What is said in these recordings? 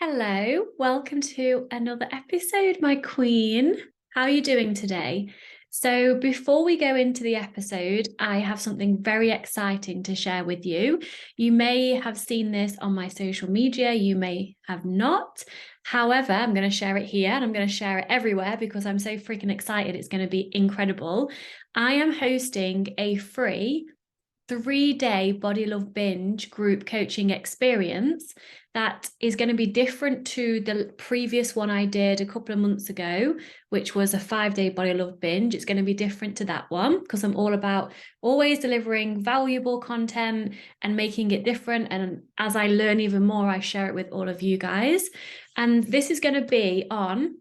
Hello, welcome to another episode, my queen. How are you doing today? So, before we go into the episode, I have something very exciting to share with you. You may have seen this on my social media, you may have not. However, I'm going to share it here and I'm going to share it everywhere because I'm so freaking excited. It's going to be incredible. I am hosting a free 3-day Body Love Binge group coaching experience that is going to be different to the previous one I did a couple of months ago, which was a 5-day Body Love Binge. It's going to be different to that one because I'm all about always delivering valuable content and making it different. And as I learn even more, I share it with all of you guys. And this is going to be on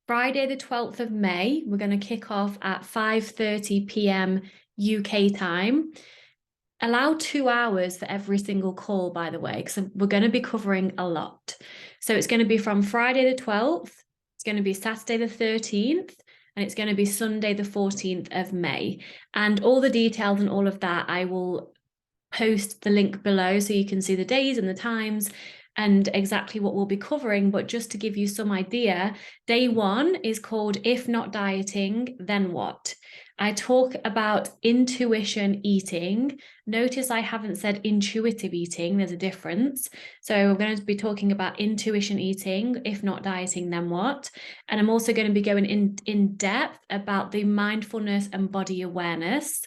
Friday, the 12th of May. We're going to kick off at 5:30 p.m. UK time. Allow 2 hours for every single call, by the way, because we're going to be covering a lot. So it's going to be from Friday the 12th, it's going to be Saturday the 13th, and it's going to be Sunday the 14th of May. And all the details and all of that, I will post the link below so you can see the days and the times and exactly what we'll be covering. But just to give you some idea, day one is called If Not Dieting, Then What? I talk about intuition eating. Notice I haven't said intuitive eating, there's a difference. So we're going to be talking about intuition eating, if not dieting, then what? And I'm also going to be going in depth about the mindfulness and body awareness.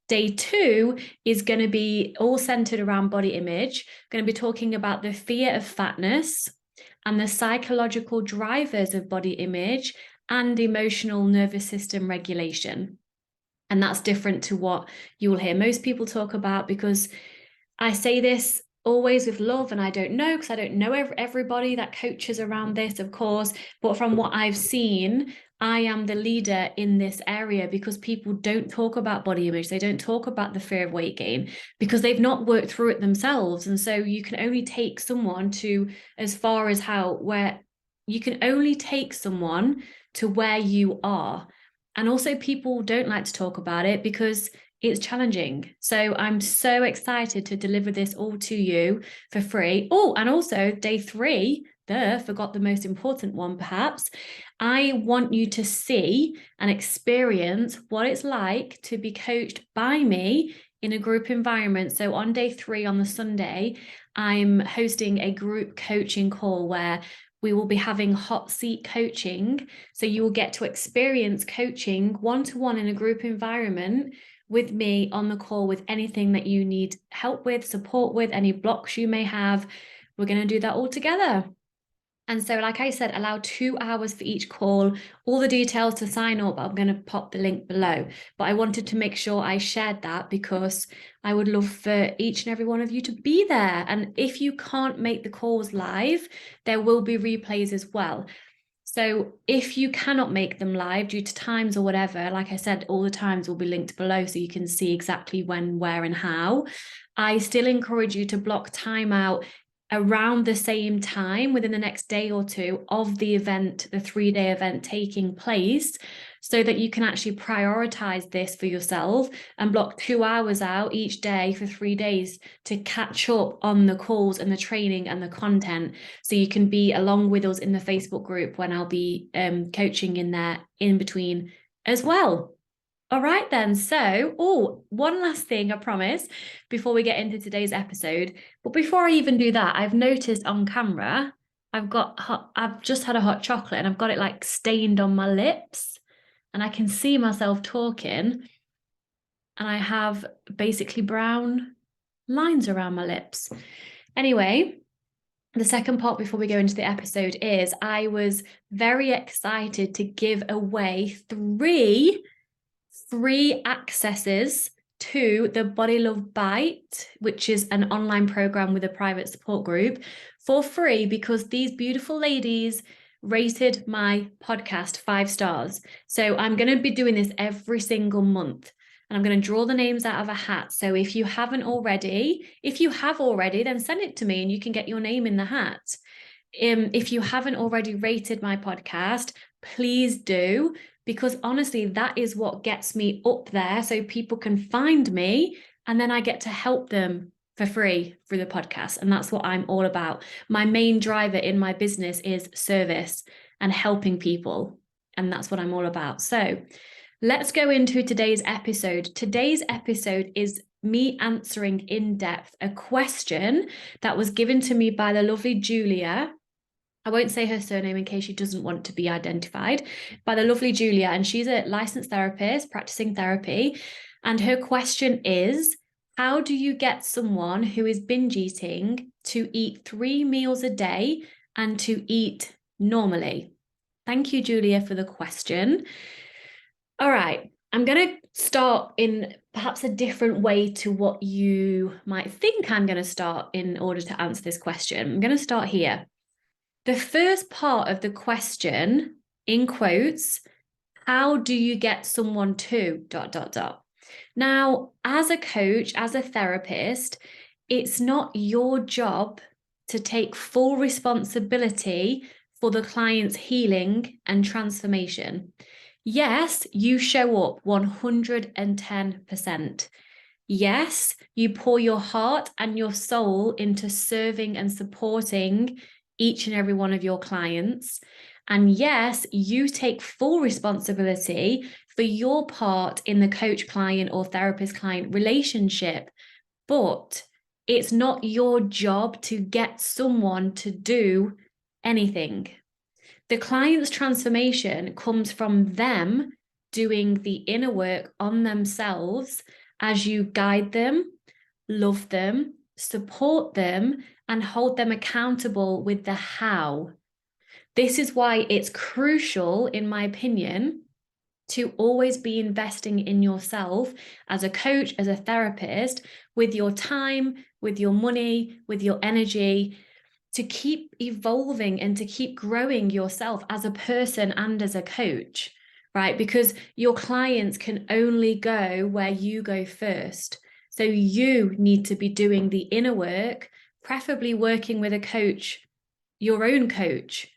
Day two is going to be all centered around body image. Going to be talking about the fear of fatness and the psychological drivers of body image and emotional nervous system regulation. And that's different to what you will hear most people talk about, because I say this always with love, and I don't know, because I don't know everybody that coaches around this, of course, but from what I've seen, I am the leader in this area because people don't talk about body image. They don't talk about the fear of weight gain because they've not worked through it themselves. And so you can only take someone to as far as where you can only take someone to where you are. And also people don't like to talk about it because it's challenging. So I'm so excited to deliver this all to you for free. Oh, and also day three, forgot the most important one perhaps. I want you to see and experience what it's like to be coached by me in a group environment. So on day three, on the Sunday, I'm hosting a group coaching call where we will be having hot seat coaching. So you will get to experience coaching one-to-one in a group environment with me on the call with anything that you need help with, support with, any blocks you may have. We're going to do that all together. And so, like I said, allow 2 hours for each call. All the details to sign up, I'm going to pop the link below. But I wanted to make sure I shared that because I would love for each and every one of you to be there. And if you can't make the calls live, there will be replays as well. So if you cannot make them live due to times or whatever, like I said, all the times will be linked below so you can see exactly when, where, and how. I still encourage you to block time out around the same time within the next day or two of the event, the 3-day event taking place, so that you can actually prioritize this for yourself and block 2 hours out each day for 3 days to catch up on the calls and the training and the content, so you can be along with us in the Facebook group when I'll be coaching in there in between as well. All right then. So, one last thing, I promise, before we get into today's episode. But before I even do that, I've noticed on camera, I've just had a hot chocolate and I've got it like stained on my lips, and I can see myself talking, and I have basically brown lines around my lips. Anyway, the second part before we go into the episode is I was very excited to give away 3 free accesses to the Body Love Bite, which is an online program with a private support group, for free because these beautiful ladies rated my podcast 5 stars. So I'm going to be doing this every single month, and I'm going to draw the names out of a hat. So if you have already, then send it to me and you can get your name in the hat. If you haven't already rated my podcast, please do, because honestly, that is what gets me up there so people can find me, and then I get to help them for free through the podcast. And that's what I'm all about. My main driver in my business is service and helping people. And that's what I'm all about. So let's go into today's episode. Today's episode is me answering in depth a question that was given to me by the lovely Julia. I won't say her surname in case she doesn't want to be identified, by the lovely Julia. And she's a licensed therapist practicing therapy. And her question is, how do you get someone who is binge eating to eat 3 meals a day and to eat normally? Thank you, Julia, for the question. All right, I'm going to start in perhaps a different way to what you might think I'm going to start in order to answer this question. I'm going to start here. The first part of the question, in quotes, how do you get someone to ... Now, as a coach, as a therapist, it's not your job to take full responsibility for the client's healing and transformation. Yes, you show up 110%. Yes, you pour your heart and your soul into serving and supporting each and every one of your clients. And yes, you take full responsibility for your part in the coach-client or therapist-client relationship. But it's not your job to get someone to do anything. The client's transformation comes from them doing the inner work on themselves as you guide them, love them, support them, and hold them accountable with the how. This is why it's crucial, in my opinion, to always be investing in yourself as a coach, as a therapist, with your time, with your money, with your energy, to keep evolving and to keep growing yourself as a person and as a coach, right? Because your clients can only go where you go first. So you need to be doing the inner work, preferably working with a coach, your own coach,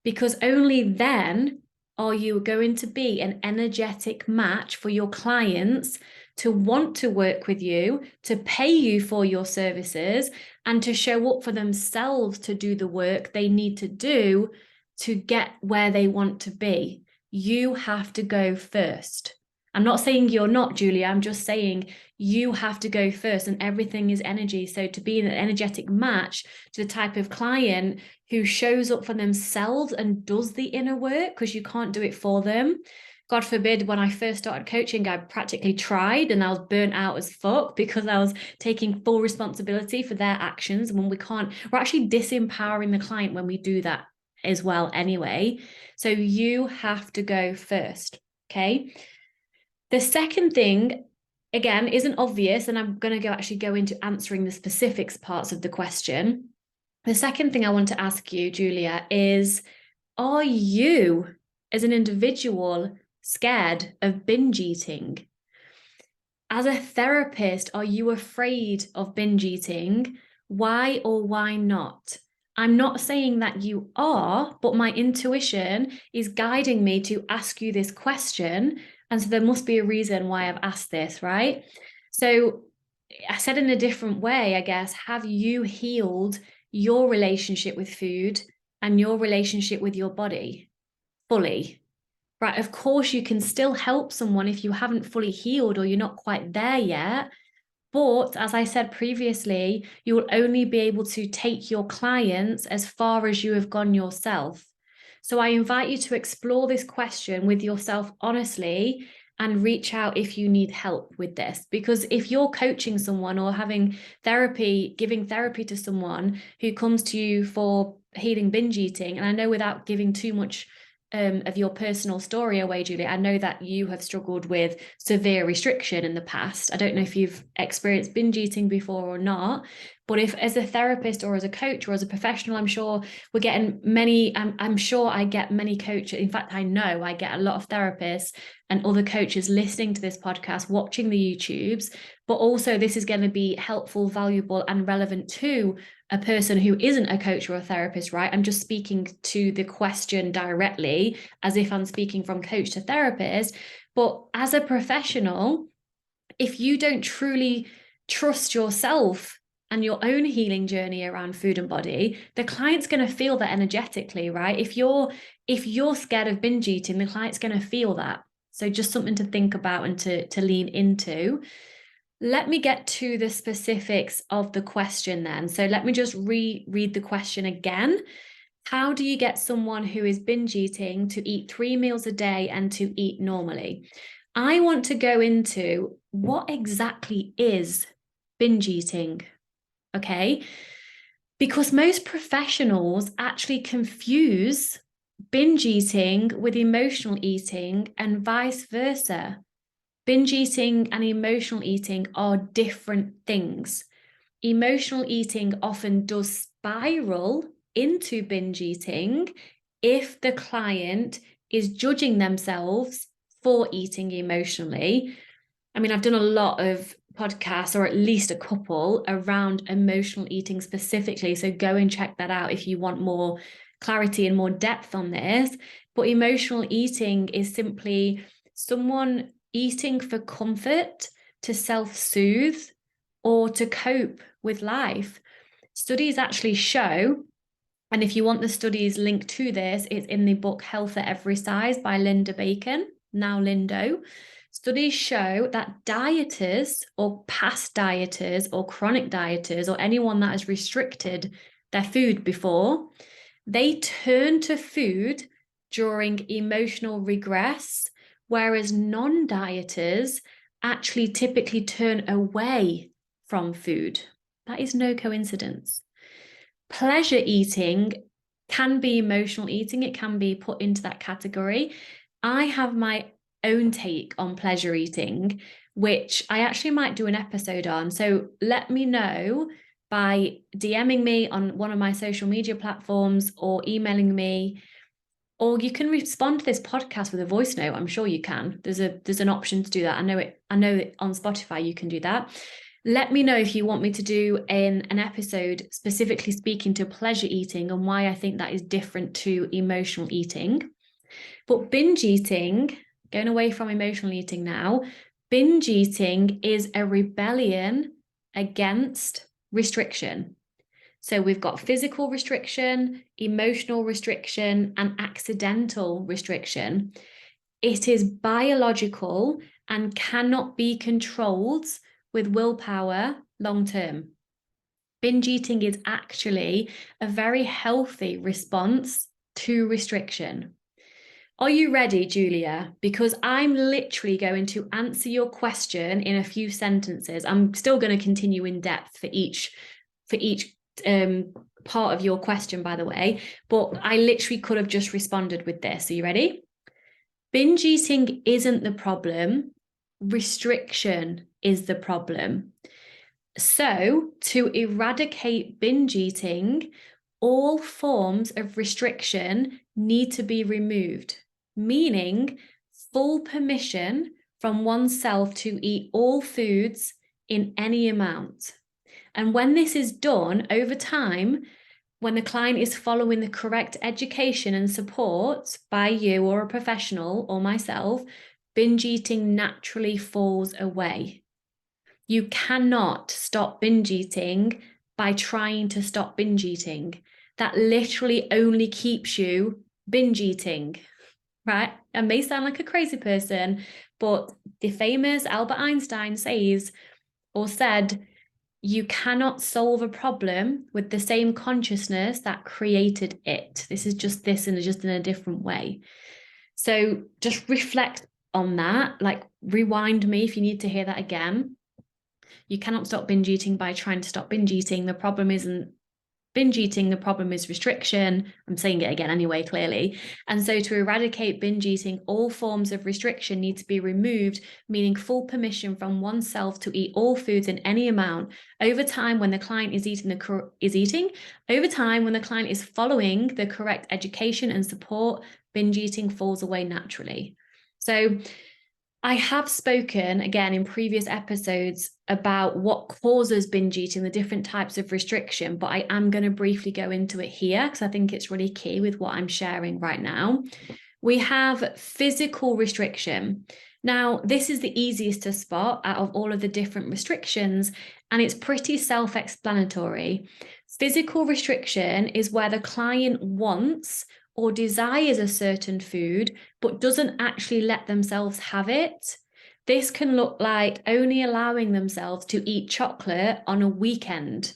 because only then are you going to be an energetic match for your clients to want to work with you, to pay you for your services, and to show up for themselves to do the work they need to do to get where they want to be. You have to go first. I'm not saying you're not, Julia. I'm just saying you have to go first, and everything is energy. So to be an energetic match to the type of client who shows up for themselves and does the inner work, because you can't do it for them. God forbid, when I first started coaching, I practically tried and I was burnt out as fuck because I was taking full responsibility for their actions. When we're actually disempowering the client when we do that as well anyway. So you have to go first, okay? The second thing, again, isn't obvious, and I'm going to actually go into answering the specifics parts of the question. The second thing I want to ask you, Julia, is, are you as an individual scared of binge eating? As a therapist, are you afraid of binge eating? Why or why not? I'm not saying that you are, but my intuition is guiding me to ask you this question. And so there must be a reason why I've asked this, right? So I said in a different way, I guess, have you healed your relationship with food and your relationship with your body fully? Right, of course, you can still help someone if you haven't fully healed or you're not quite there yet. But as I said previously, you will only be able to take your clients as far as you have gone yourself. So I invite you to explore this question with yourself honestly and reach out if you need help with this. Because if you're coaching someone or having therapy, giving therapy to someone who comes to you for healing binge eating, and I know without giving too much of your personal story away, Julie, I know that you have struggled with severe restriction in the past. I don't know if you've experienced binge eating before or not, but if as a therapist or as a coach or as a professional, I'm sure we're getting many, I'm sure I get many coaches. In fact, I know I get a lot of therapists and other coaches listening to this podcast, watching the YouTubes, but also this is going to be helpful, valuable, and relevant to a person who isn't a coach or a therapist, right? I'm just speaking to the question directly as if I'm speaking from coach to therapist. But as a professional, if you don't truly trust yourself and your own healing journey around food and body, the client's going to feel that energetically, right? If you're scared of binge eating, the client's going to feel that. So just something to think about and to lean into. Let me get to the specifics of the question then. So let me just reread the question again. How do you get someone who is binge eating to eat 3 meals a day and to eat normally? I want to go into what exactly is binge eating, okay? Because most professionals actually confuse binge eating with emotional eating and vice versa. Binge eating and emotional eating are different things. Emotional eating often does spiral into binge eating if the client is judging themselves for eating emotionally. I mean, I've done a lot of podcasts, or at least a couple, around emotional eating specifically. So go and check that out if you want more clarity and more depth on this. But emotional eating is simply someone eating for comfort, to self-soothe, or to cope with life. Studies actually show, and if you want the studies linked to this, it's in the book Health at Every Size by Linda Bacon, now Lindo. Studies show that dieters or past dieters or chronic dieters or anyone that has restricted their food before, they turn to food during emotional regress, whereas non-dieters actually typically turn away from food. That is no coincidence. Pleasure eating can be emotional eating. It can be put into that category. I have my own take on pleasure eating, which I actually might do an episode on. So let me know by DMing me on one of my social media platforms or emailing me, or you can respond to this podcast with a voice note. I'm sure you can. There's an option to do that. I know it on Spotify you can do that. Let me know if you want me to do an episode specifically speaking to pleasure eating and why I think that is different to emotional eating. But binge eating, going away from emotional eating now, binge eating is a rebellion against restriction. So we've got physical restriction, emotional restriction, and accidental restriction. It is biological and cannot be controlled with willpower long term. Binge eating is actually a very healthy response to restriction. Are you ready, Julia? Because I'm literally going to answer your question in a few sentences. I'm still going to continue in depth for each part of your question, by the way, but I literally could have just responded with this. Are you ready? Binge eating isn't the problem. Restriction is the problem. So, to eradicate binge eating, all forms of restriction need to be removed, meaning full permission from oneself to eat all foods in any amount. And when this is done over time, when the client is following the correct education and support by you or a professional or myself, binge eating naturally falls away. You cannot stop binge eating by trying to stop binge eating. That literally only keeps you binge eating, right? I may sound like a crazy person, but the famous Albert Einstein says or said, you cannot solve a problem with the same consciousness that created it. This is just this and just in a different way. So just reflect on that, like rewind me if you need to hear that again. You cannot stop binge eating by trying to stop binge eating. The problem isn't binge eating, the problem is restriction. I'm saying it again anyway, clearly. And so to eradicate binge eating, all forms of restriction need to be removed, meaning full permission from oneself to eat all foods in any amount. Over time, when the client is over time, when the client is following the correct education and support, binge eating falls away naturally. So I have spoken again in previous episodes about what causes binge eating, the different types of restriction, but I am going to briefly go into it here because I think it's really key with what I'm sharing right now. We have physical restriction. Now, this is the easiest to spot out of all of the different restrictions, and it's pretty self-explanatory. Physical restriction is where the client wants or desires a certain food, but doesn't actually let themselves have it. This can look like only allowing themselves to eat chocolate on a weekend.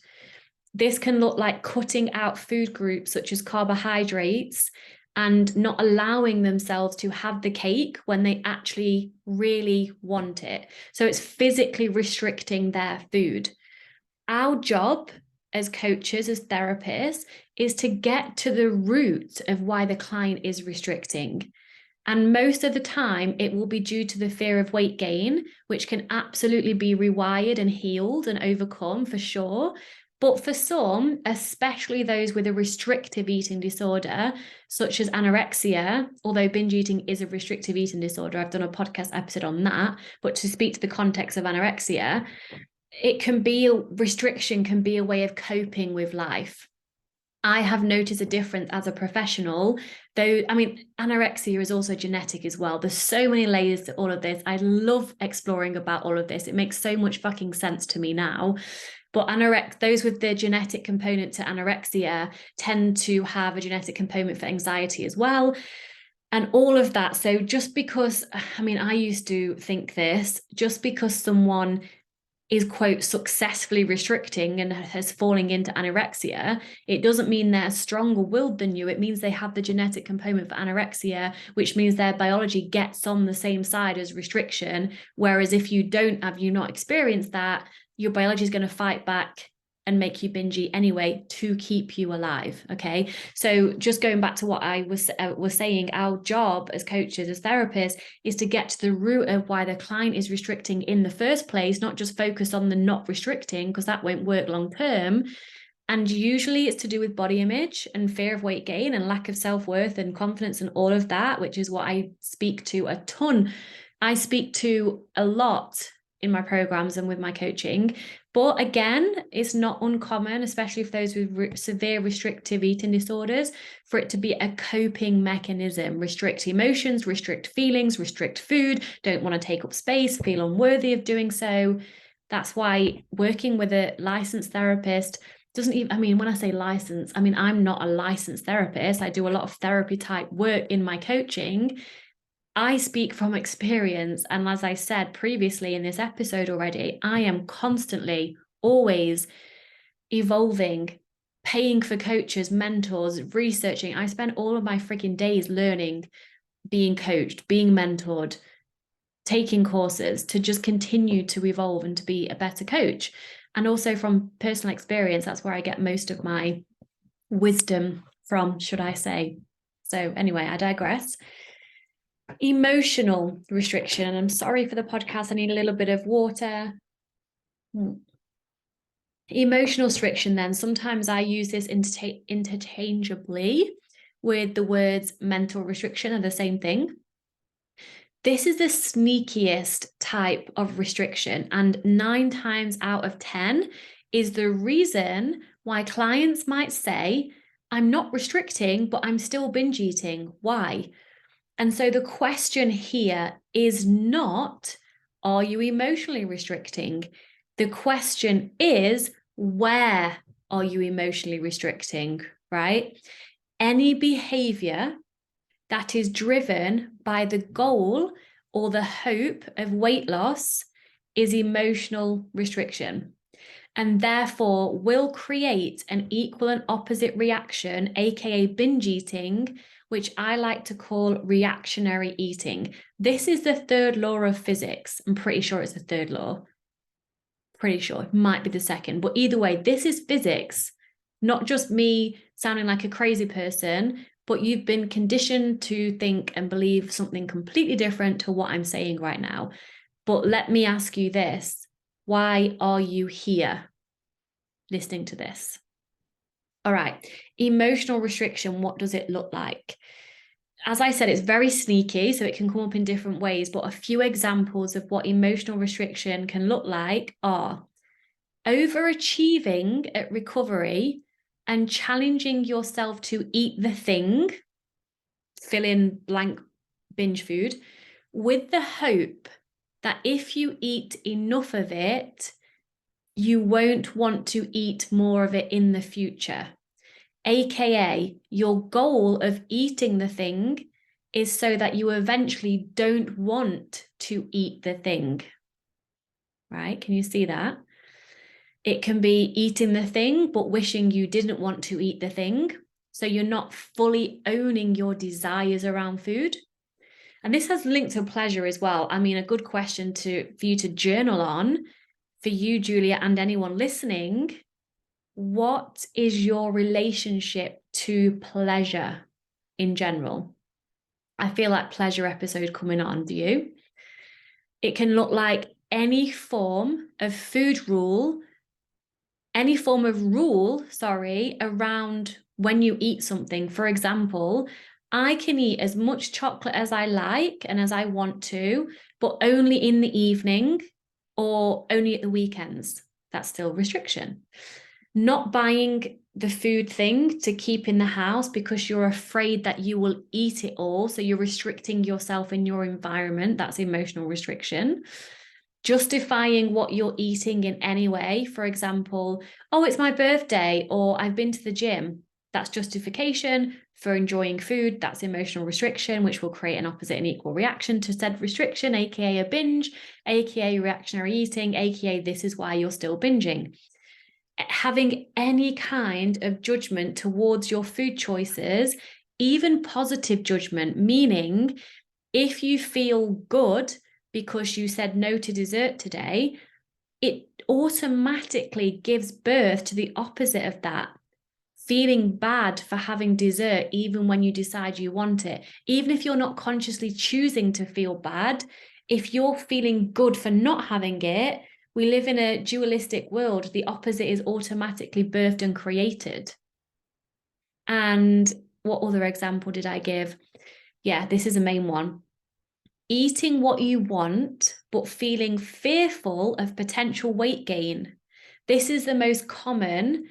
This can look like cutting out food groups such as carbohydrates and not allowing themselves to have the cake when they actually really want it. So it's physically restricting their food. Our job as coaches, as therapists, is to get to the root of why the client is restricting. And most of the time, it will be due to the fear of weight gain, which can absolutely be rewired and healed and overcome for sure. But for some, especially those with a restrictive eating disorder, such as anorexia, although binge eating is a restrictive eating disorder, I've done a podcast episode on that, but to speak to the context of anorexia, it can be restriction can be a way of coping with life. I have noticed a difference as a professional, though, I mean, anorexia is also genetic as well. There's so many layers to all of this. I love exploring about all of this. It makes so much fucking sense to me now. But those with the genetic component to anorexia tend to have a genetic component for anxiety as well. And all of that. So just because, I mean, I used to think this, just because someone is, quote, successfully restricting and has falling into anorexia, it doesn't mean they're stronger willed than you. It means they have the genetic component for anorexia, which means their biology gets on the same side as restriction. Whereas if you don't, have you not experienced that, your biology is going to fight back and make you binge eat anyway to keep you alive. Okay. So just going back to what I was saying, our job as coaches, as therapists, is to get to the root of why the client is restricting in the first place, not just focus on the not restricting, because that won't work long term. And usually it's to do with body image and fear of weight gain and lack of self-worth and confidence and all of that, which is what I speak to a ton. I speak to a lot in my programs and with my coaching. But again, it's not uncommon, especially for those with severe restrictive eating disorders, for it to be a coping mechanism. Restrict emotions, restrict feelings, restrict food, don't want to take up space, feel unworthy of doing so. That's why working with a licensed therapist doesn't even, I mean, when I say license, I mean, I'm not a licensed therapist. I do a lot of therapy type work in my coaching. I speak from experience. And as I said previously in this episode already, I am constantly, always evolving, paying for coaches, mentors, researching. I spend all of my freaking days learning, being coached, being mentored, taking courses to just continue to evolve and to be a better coach. And also from personal experience, that's where I get most of my wisdom from, should I say. So anyway, I digress. Emotional restriction. I'm sorry for the podcast. I need a little bit of water. Emotional restriction, then, sometimes I use this interchangeably with the words mental restriction, are the same thing. This is the sneakiest type of restriction, and 9 times out of 10 is the reason why clients might say, I'm not restricting, but I'm still binge eating. Why? And so the question here is not, are you emotionally restricting? The question is, where are you emotionally restricting, right? Any behavior that is driven by the goal or the hope of weight loss is emotional restriction, and therefore will create an equal and opposite reaction, aka binge eating, which I like to call reactionary eating. This is the third law of physics. I'm pretty sure it's the third law. Pretty sure it might be the second, but either way, this is physics, not just me sounding like a crazy person, but you've been conditioned to think and believe something completely different to what I'm saying right now. But let me ask you this. Why are you here listening to this? All right, emotional restriction, what does it look like? As I said, it's very sneaky, so it can come up in different ways, but a few examples of what emotional restriction can look like are overachieving at recovery and challenging yourself to eat the thing, fill in blank binge food, with the hope that if you eat enough of it, you won't want to eat more of it in the future. AKA, your goal of eating the thing is so that you eventually don't want to eat the thing. Right? Can you see that? It can be eating the thing, but wishing you didn't want to eat the thing. So you're not fully owning your desires around food. And this has linked to pleasure as well. I mean, a good question for you to journal on, for you, Julia, and anyone listening. What is your relationship to pleasure in general? I feel like pleasure episode coming on, do you? It can look like any form of food rule, around when you eat something. For example, I can eat as much chocolate as I like and as I want to, but only in the evening or only at the weekends. That's still restriction. Not buying the food thing to keep in the house because you're afraid that you will eat it all. So you're restricting yourself in your environment. That's emotional restriction. Justifying what you're eating in any way. For example, oh, it's my birthday, or I've been to the gym. That's justification for enjoying food. That's emotional restriction, which will create an opposite and equal reaction to said restriction, aka a binge, aka reactionary eating, aka this is why you're still binging. Having any kind of judgment towards your food choices, even positive judgment, meaning if you feel good because you said no to dessert today, it automatically gives birth to the opposite of that. Feeling bad for having dessert even when you decide you want it. Even if you're not consciously choosing to feel bad, if you're feeling good for not having it, we live in a dualistic world. The opposite is automatically birthed and created. And what other example did I give? Yeah, this is a main one. Eating what you want, but feeling fearful of potential weight gain. This is the most common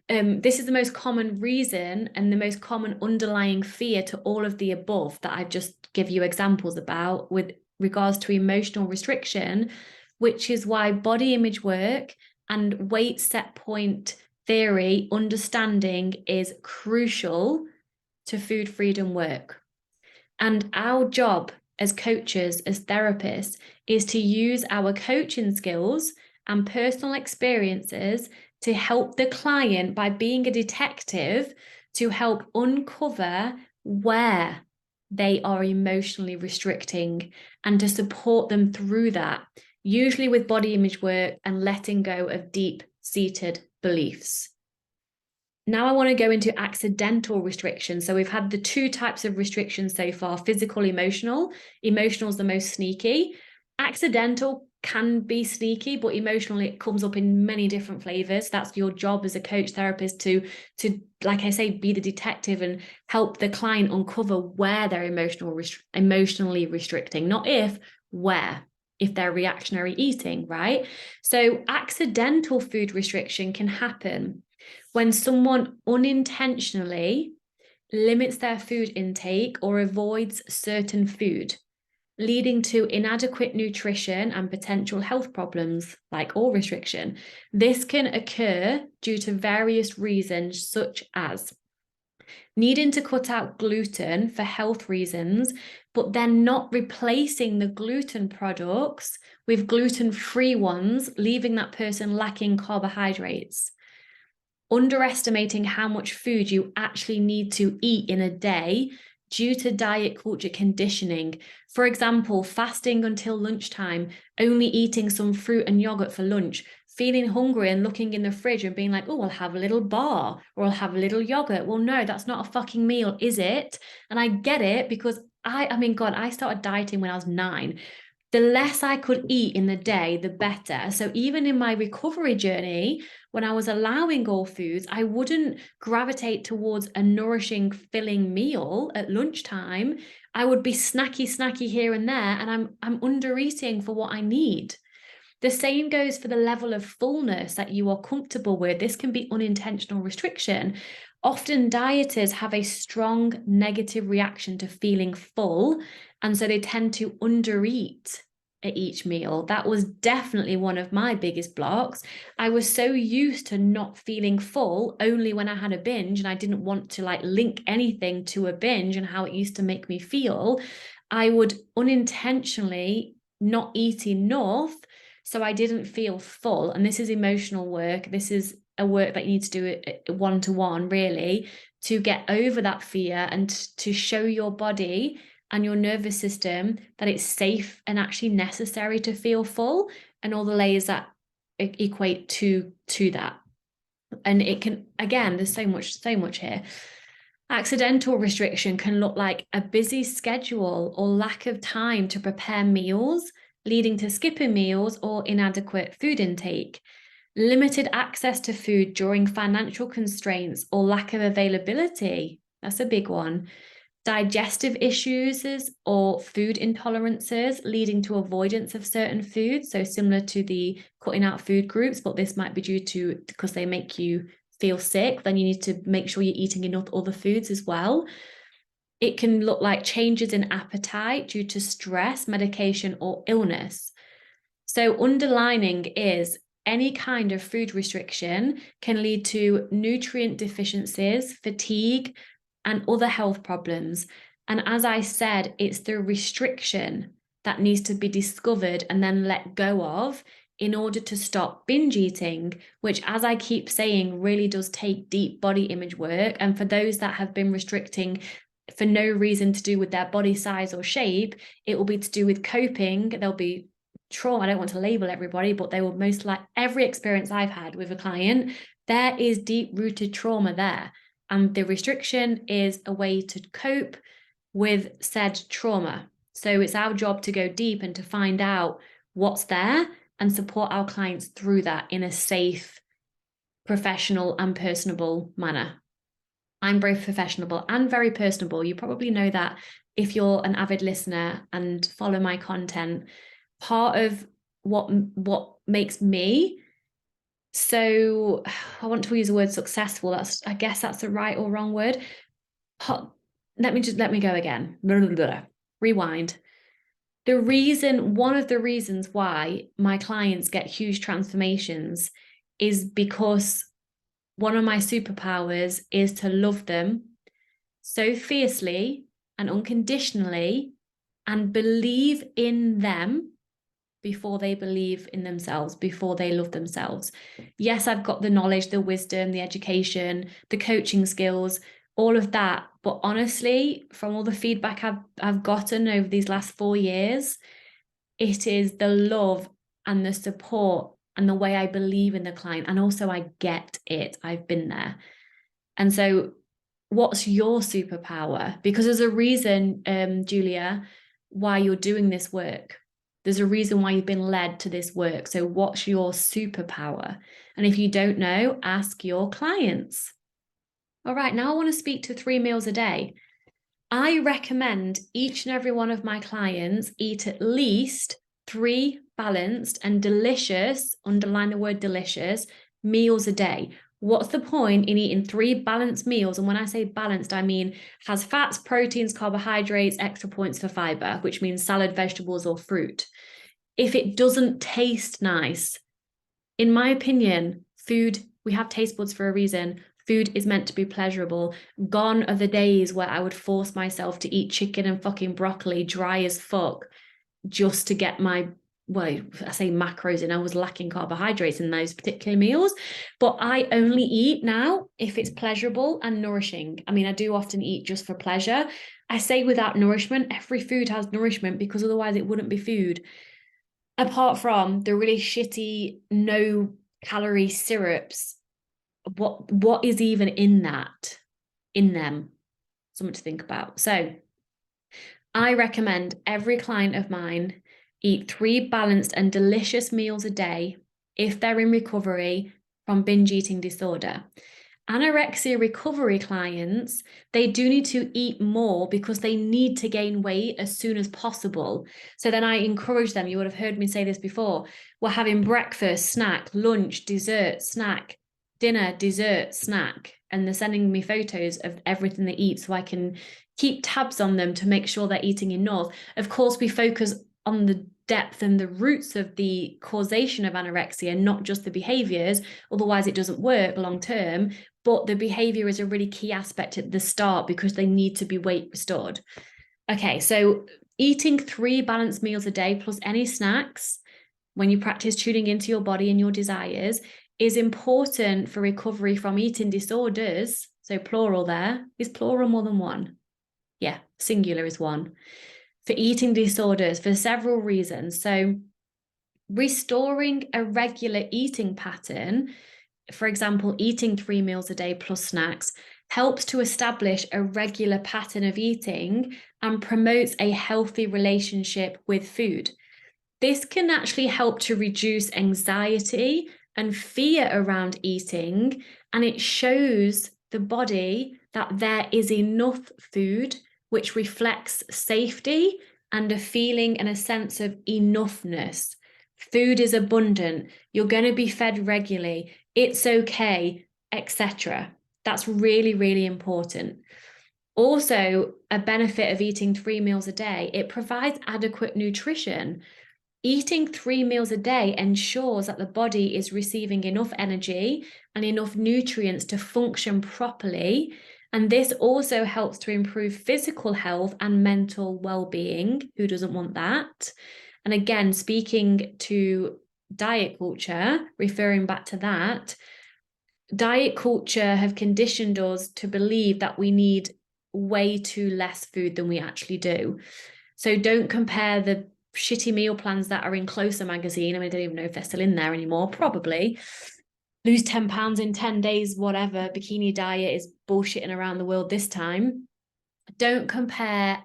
reason and the most common underlying fear to all of the above that I've just give you examples about with regards to emotional restriction, which is why body image work and weight set point theory understanding is crucial to food freedom work. And our job as coaches, as therapists, is to use our coaching skills and personal experiences to help the client by being a detective to help uncover where they are emotionally restricting and to support them through that, usually with body image work and letting go of deep-seated beliefs. Now I want to go into accidental restrictions. So we've had the two types of restrictions so far: physical, emotional. Emotional is the most sneaky. Accidental can be sneaky, but emotionally it comes up in many different flavors. That's your job as a coach therapist to like I say, be the detective and help the client uncover where they're emotionally restricting, not where. If they're reactionary eating, right? So accidental food restriction can happen when someone unintentionally limits their food intake or avoids certain food, leading to inadequate nutrition and potential health problems like all restriction. This can occur due to various reasons, such as needing to cut out gluten for health reasons, but then not replacing the gluten products with gluten-free ones, leaving that person lacking carbohydrates. Underestimating how much food you actually need to eat in a day due to diet culture conditioning. For example, fasting until lunchtime, only eating some fruit and yogurt for lunch, feeling hungry and looking in the fridge and being like, oh, I'll have a little bar or I'll have a little yogurt. Well, no, that's not a fucking meal, is it? And I get it because I started dieting when I was 9. The less I could eat in the day, the better. So even in my recovery journey, when I was allowing all foods, I wouldn't gravitate towards a nourishing, filling meal at lunchtime. I would be snacky here and there, and I'm under eating for what I need. The same goes for the level of fullness that you are comfortable with. This can be unintentional restriction. Often dieters have a strong negative reaction to feeling full, and so they tend to undereat at each meal. That was definitely one of my biggest blocks. I was so used to not feeling full only when I had a binge, and I didn't want to like link anything to a binge and how it used to make me feel. I would unintentionally not eat enough so I didn't feel full. And this is emotional work. This is a work that you need to do it one-to-one, really, to get over that fear and to show your body and your nervous system that it's safe and actually necessary to feel full, and all the layers that equate to that. And it can, again, there's so much here. Accidental restriction can look like a busy schedule or lack of time to prepare meals, leading to skipping meals or inadequate food intake. Limited access to food during financial constraints or lack of availability. That's a big one. Digestive issues or food intolerances, leading to avoidance of certain foods. So similar to the cutting out food groups, but this might be due to because they make you feel sick, then you need to make sure you're eating enough other foods as well. It can look like changes in appetite due to stress, medication, or illness. So underlining is any kind of food restriction can lead to nutrient deficiencies, fatigue, and other health problems. And as I said, it's the restriction that needs to be discovered and then let go of in order to stop binge eating, which, as I keep saying, really does take deep body image work. And for those that have been restricting for no reason to do with their body size or shape, it will be to do with coping. There'll be trauma. I don't want to label everybody, but they will most like every experience I've had with a client, there is deep-rooted trauma there. And the restriction is a way to cope with said trauma. So it's our job to go deep and to find out what's there and support our clients through that in a safe, professional, and personable manner. I'm both professional and very personable. You probably know that if you're an avid listener and follow my content. Part of what makes me so, I want to use the word successful. I guess that's the right or wrong word. Let me go again. Rewind. One of the reasons why my clients get huge transformations is because one of my superpowers is to love them so fiercely and unconditionally and believe in them before they believe in themselves, before they love themselves. Yes, I've got the knowledge, the wisdom, the education, the coaching skills, all of that. But honestly, from all the feedback I've gotten over these last 4 years, it is the love and the support and the way I believe in the client. And also I get it. I've been there. And so what's your superpower? Because there's a reason, Julia, why you're doing this work. There's a reason why you've been led to this work. So what's your superpower? And if you don't know, ask your clients. All right, now I want to speak to 3 meals a day. I recommend each and every one of my clients eat at least 3 balanced and delicious, underline the word delicious, meals a day. What's the point in eating 3 balanced meals? And when I say balanced, I mean has fats, proteins, carbohydrates, extra points for fiber, which means salad, vegetables, or fruit. If it doesn't taste nice, in my opinion, food, we have taste buds for a reason. Food is meant to be pleasurable. Gone are the days where I would force myself to eat chicken and fucking broccoli dry as fuck just to get my, well, I say macros in. I was lacking carbohydrates in those particular meals, but I only eat now if it's pleasurable and nourishing. I mean, I do often eat just for pleasure. I say without nourishment. Every food has nourishment because otherwise it wouldn't be food. Apart from the really shitty, no calorie syrups, what is even in them? Something to think about. So I recommend every client of mine eat 3 balanced and delicious meals a day if they're in recovery from binge eating disorder. Anorexia recovery clients, they do need to eat more because they need to gain weight as soon as possible. So then I encourage them, you would have heard me say this before, we're having breakfast, snack, lunch, dessert, snack, dinner, dessert, snack, and they're sending me photos of everything they eat so I can keep tabs on them to make sure they're eating enough. Of course, we focus on depth and the roots of the causation of anorexia, not just the behaviors. Otherwise, it doesn't work long term. But the behavior is a really key aspect at the start because they need to be weight restored. Okay, so eating 3 balanced meals a day plus any snacks when you practice tuning into your body and your desires is important for recovery from eating disorders. So plural there. Is plural more than one? Yeah, singular is one. For eating disorders for several reasons. So restoring a regular eating pattern, for example, eating 3 meals a day plus snacks, helps to establish a regular pattern of eating and promotes a healthy relationship with food. This can actually help to reduce anxiety and fear around eating, and it shows the body that there is enough food, which reflects safety and a feeling and a sense of enoughness. Food is abundant. You're going to be fed regularly. It's okay, etc. That's really, really important. Also, a benefit of eating 3 meals a day, it provides adequate nutrition. Eating 3 meals a day ensures that the body is receiving enough energy and enough nutrients to function properly. And this also helps to improve physical health and mental well-being. Who doesn't want that? And again, speaking to diet culture, referring back to that, diet culture have conditioned us to believe that we need way too less food than we actually do. So don't compare the shitty meal plans that are in Closer magazine. I mean, I don't even know if they're still in there anymore, probably. Lose 10 pounds in 10 days, whatever. Bikini diet is bullshitting around the world this time. Don't compare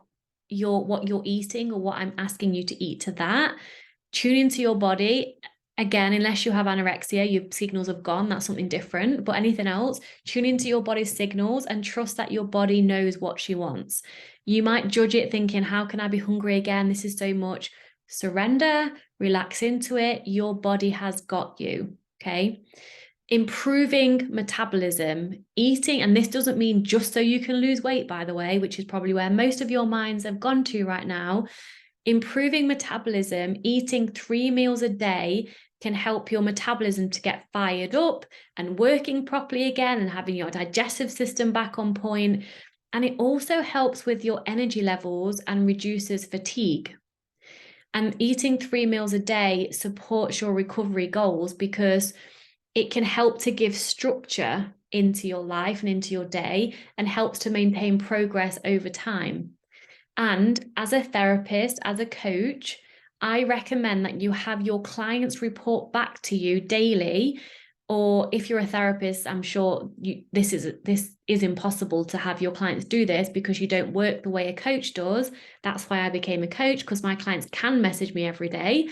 what you're eating or what I'm asking you to eat to that. Tune into your body. Again, unless you have anorexia, your signals have gone, that's something different. But anything else, tune into your body's signals and trust that your body knows what she wants. You might judge it thinking, how can I be hungry again? This is so much. Surrender, relax into it. Your body has got you, okay? Improving metabolism, eating, and this doesn't mean just so you can lose weight, by the way, which is probably where most of your minds have gone to right now. Improving metabolism, eating 3 meals a day can help your metabolism to get fired up and working properly again and having your digestive system back on point. And it also helps with your energy levels and reduces fatigue. And eating 3 meals a day supports your recovery goals because it can help to give structure into your life and into your day and helps to maintain progress over time. And as a therapist, as a coach, I recommend that you have your clients report back to you daily. Or if you're a therapist, I'm sure this is impossible to have your clients do this because you don't work the way a coach does. That's why I became a coach, because my clients can message me every day.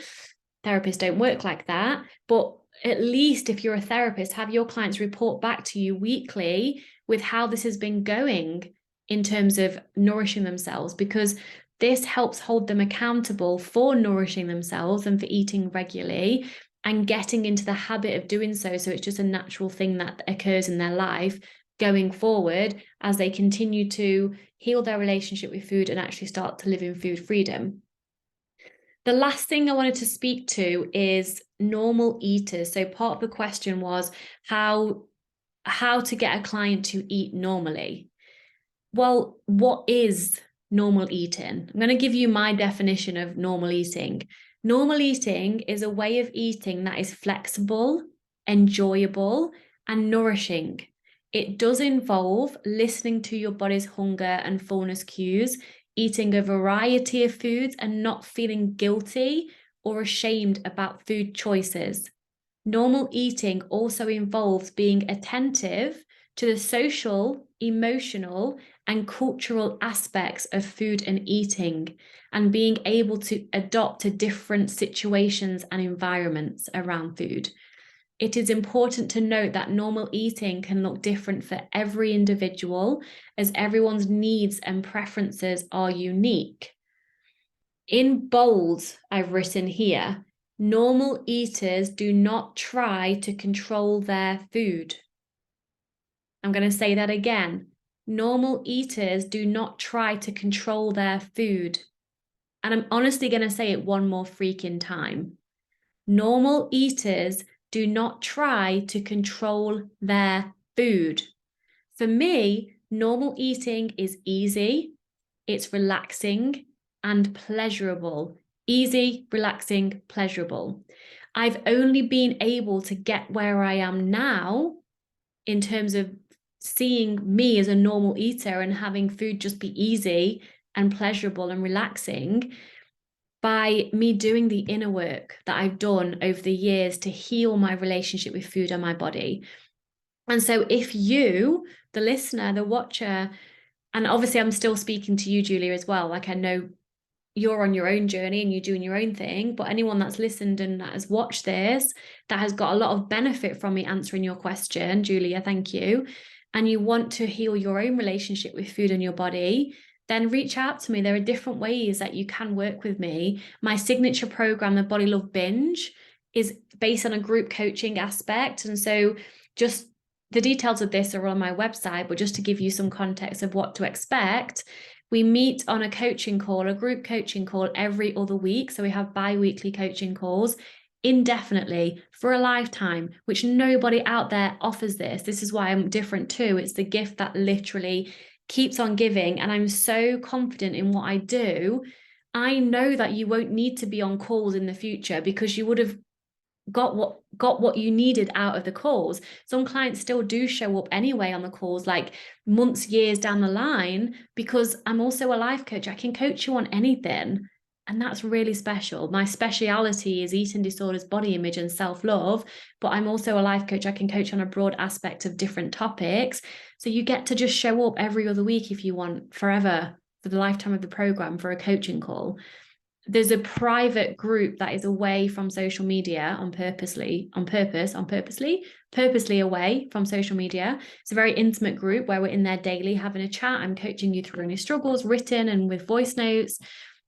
Therapists don't work like that. But at least if you're a therapist, have your clients report back to you weekly with how this has been going in terms of nourishing themselves, because this helps hold them accountable for nourishing themselves and for eating regularly and getting into the habit of doing so. So it's just a natural thing that occurs in their life going forward as they continue to heal their relationship with food and actually start to live in food freedom. The last thing I wanted to speak to is normal eaters. So part of the question was how to get a client to eat normally. Well, what is normal eating? I'm going to give you my definition of normal eating. Normal eating is a way of eating that is flexible, enjoyable, and nourishing. It does involve listening to your body's hunger and fullness cues, eating a variety of foods and not feeling guilty or ashamed about food choices. Normal eating also involves being attentive to the social, emotional, and cultural aspects of food and eating, and being able to adapt to different situations and environments around food. It is important to note that normal eating can look different for every individual, as everyone's needs and preferences are unique. In bold, I've written here, normal eaters do not try to control their food. I'm going to say that again. Normal eaters do not try to control their food. And I'm honestly going to say it one more freaking time. Normal eaters do not try to control their food. For me, normal eating is easy, it's relaxing and pleasurable. Easy, relaxing, pleasurable. I've only been able to get where I am now in terms of seeing me as a normal eater and having food just be easy and pleasurable and relaxing by me doing the inner work that I've done over the years to heal my relationship with food and my body. And so if you, the listener, the watcher, and obviously I'm still speaking to you, Julia, as well, like I know you're on your own journey and you're doing your own thing, but anyone that's listened and that has watched this, that has got a lot of benefit from me answering your question, Julia, thank you, and you want to heal your own relationship with food and your body, then reach out to me. There are different ways that you can work with me. My signature program, the Body Love Binge, is based on a group coaching aspect. And so just the details of this are on my website, but just to give you some context of what to expect, we meet on a coaching call, a group coaching call every other week. So we have bi-weekly coaching calls indefinitely for a lifetime, which nobody out there offers this. This is why I'm different too. It's the gift that literally keeps on giving. And I'm so confident in what I do. I know that you won't need to be on calls in the future because you would have got what you needed out of the calls. Some clients still do show up anyway on the calls, like months, years down the line, because I'm also a life coach. I can coach you on anything. And that's really special. My speciality is eating disorders, body image, and self-love, but I'm also a life coach. I can coach on a broad aspect of different topics. So you get to just show up every other week if you want, forever, for the lifetime of the program, for a coaching call. There's a private group that is away from social media purposely away from social media. It's a very intimate group where we're in there daily having a chat. I'm coaching you through any struggles, written and with voice notes.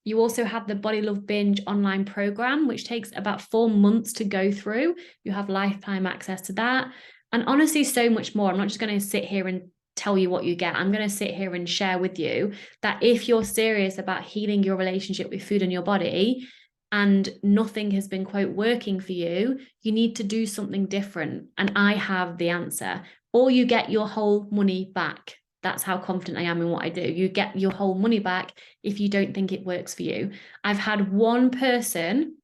You also have the Body Love Binge online program, which takes about 4 months to go through. You have lifetime access to that. And honestly, so much more. I'm not just going to sit here and tell you what you get. I'm going to sit here and share with you that if you're serious about healing your relationship with food and your body, and nothing has been, quote, working for you, you need to do something different. And I have the answer. Or you get your whole money back. That's how confident I am in what I do. You get your whole money back if you don't think it works for you. I've had one person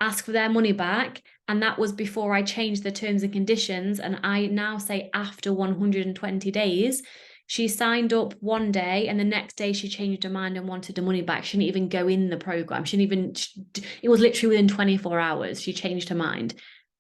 ask for their money back, and that was before I changed the terms and conditions. And I now say after 120 days, she signed up one day and the next day she changed her mind and wanted the money back. She didn't even go in the program. It was literally within 24 hours, she changed her mind.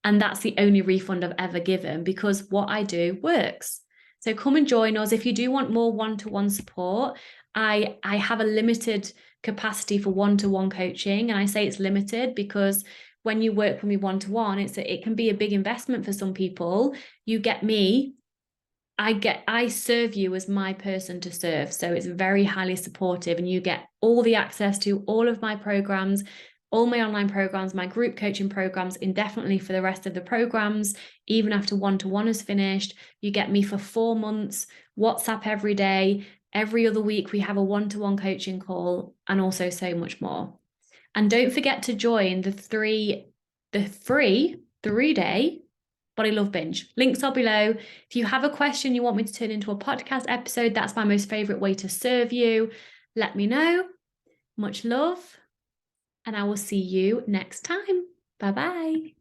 And that's the only refund I've ever given because what I do works. So come and join us. If you do want more one-to-one support, I have a limited capacity for one-to-one coaching. And I say it's limited because when you work with me one-to-one, it can be a big investment for some people. You get me, I serve you as my person to serve. So it's very highly supportive, and you get all the access to all of my programs, all my online programs, my group coaching programs indefinitely for the rest of the programs. Even after one-to-one is finished, you get me for 4 months, WhatsApp every day. Every other week, we have a one-to-one coaching call, and also so much more. And don't forget to join the free 3-day Body Love Binge. Links are below. If you have a question you want me to turn into a podcast episode, that's my most favorite way to serve you. Let me know. Much love. And I will see you next time. Bye-bye.